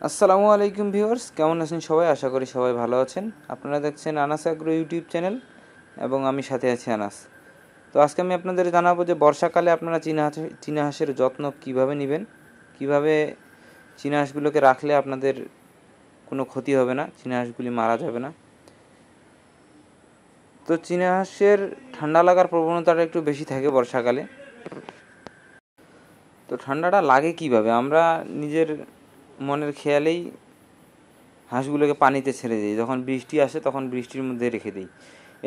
আসসালামু আলাইকুম ভিউয়ার্স, কেমন আছেন সবাই? আশা করি সবাই ভালো আছেন। আপনারা দেখছেন আনাস অ্যাগ্রো ইউটিউব চ্যানেল এবং আমি সাথে আছি আনাস। তো আজকে আমি আপনাদের জানাবো যে বর্ষাকালে আপনারা চীনা হাঁসের যত্ন কিভাবে নেবেন, কিভাবে চীনা হাঁসগুলোকে রাখলে আপনাদের কোনো ক্ষতি হবে না, চীনা হাঁসগুলি মারা যাবে না। তো চীনা হাঁসের ঠান্ডা লাগার প্রবণতাটা একটু বেশি থাকে বর্ষাকালে। তো ঠান্ডাটা লাগে কিভাবে? আমরা নিজের মনের খেয়ালেই হাঁসগুলোকে পানিতে ছেড়ে দিই, যখন বৃষ্টি আসে তখন বৃষ্টির মধ্যে রেখে দিই।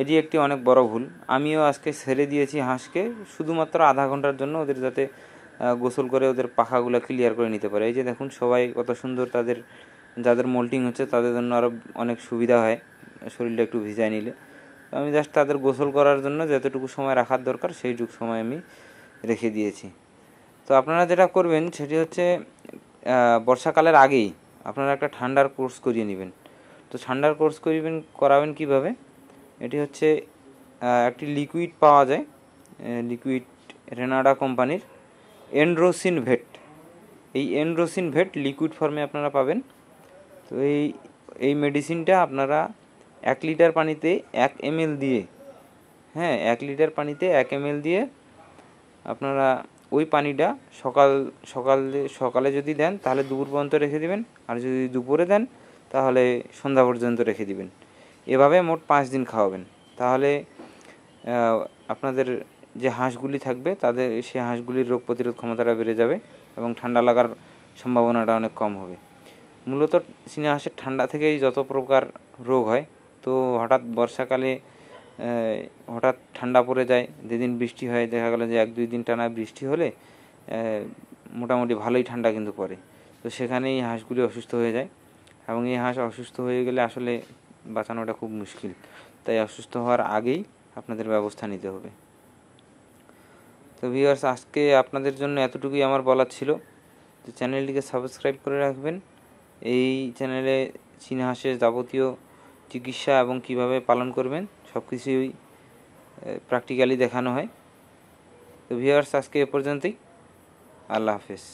এটি একটি অনেক বড় ভুল। আমিও আজকে ছেড়ে দিয়েছি হাঁসকে শুধুমাত্র আধা ঘন্টার জন্য, ওদের যাতে গোসল করে ওদের পাখাগুলো ক্লিয়ার করে নিতে পারে। এই যে দেখুন সবাই কত সুন্দর, যাদের মোল্টিং হচ্ছে তাদের জন্য আরও অনেক সুবিধা হয় শরীরটা একটু ভিজায় নিলে। তো আমি জাস্ট তাদের গোসল করার জন্য যতটুকু সময় রাখার দরকার সেইটুকু সময় আমি রেখে দিয়েছি। তো আপনারা যেটা করবেন সেটি হচ্ছে বর্ষাকালের আগেই আপনারা একটা ঠান্ডার কোর্স করিয়ে নেবেন। তো ঠান্ডার কোর্স করাবেন কিভাবে? এটি হচ্ছে একটি লিকুইড পাওয়া যায়, লিকুইড রেনাডা কোম্পানির এন্ড্রোসিন ভেট। এই এন্ড্রোসিন ভেট লিকুইড ফর্মে আপনারা পাবেন। তো এই মেডিসিনটা আপনারা 1 লিটার পানিতে 1 ml দিয়ে, 1 লিটার পানিতে 1 ml দিয়ে আপনারা ওই পানিটা সকালে যদি দেন তাহলে দুপুর পর্যন্ত রেখে দিবেন, আর যদি দুপুরে দেন তাহলে সন্ধ্যা পর্যন্ত রেখে দিবেন। এভাবে মোট 5 দিন খাওয়াবেন। তাহলে আপনাদের যে হাঁসগুলি থাকবে সেই হাঁসগুলির রোগ প্রতিরোধ ক্ষমতাটা বেড়ে যাবে এবং ঠান্ডা লাগার সম্ভাবনাটা অনেক কম হবে। মূলত চীনা হাঁসের ঠান্ডা থেকেই যত প্রকার রোগ হয়। তো হঠাৎ বর্ষাকালে হঠাৎ ঠান্ডা পড়ে যায়, যেদিন বৃষ্টি হয় দেখা গেল যে 1-2 দিন টানা বৃষ্টি হলে মোটামুটি ভালোই ঠান্ডা কিন্তু পড়ে। তো সেখানেই হাঁসগুলি অসুস্থ হয়ে যায় এবং এই হাঁস অসুস্থ হয়ে গেলে আসলে বাঁচানোটা খুব মুশকিল। তাই অসুস্থ হওয়ার আগেই আপনাদের ব্যবস্থা নিতে হবে। তো ভিউয়ার্স, আজকে আপনাদের জন্য এতটুকুই আমার বলার ছিল। তো চ্যানেলটিকে সাবস্ক্রাইব করে রাখবেন। এই চ্যানেলে চীনা হাঁসের যাবতীয় চিকিৎসা এবং কিভাবে পালন করবেন সব কিছুই প্র্যাকটিক্যালি দেখানো হয়। তো ভিউয়ার্স, আজকে এ পর্যন্তই। আল্লাহ হাফেজ।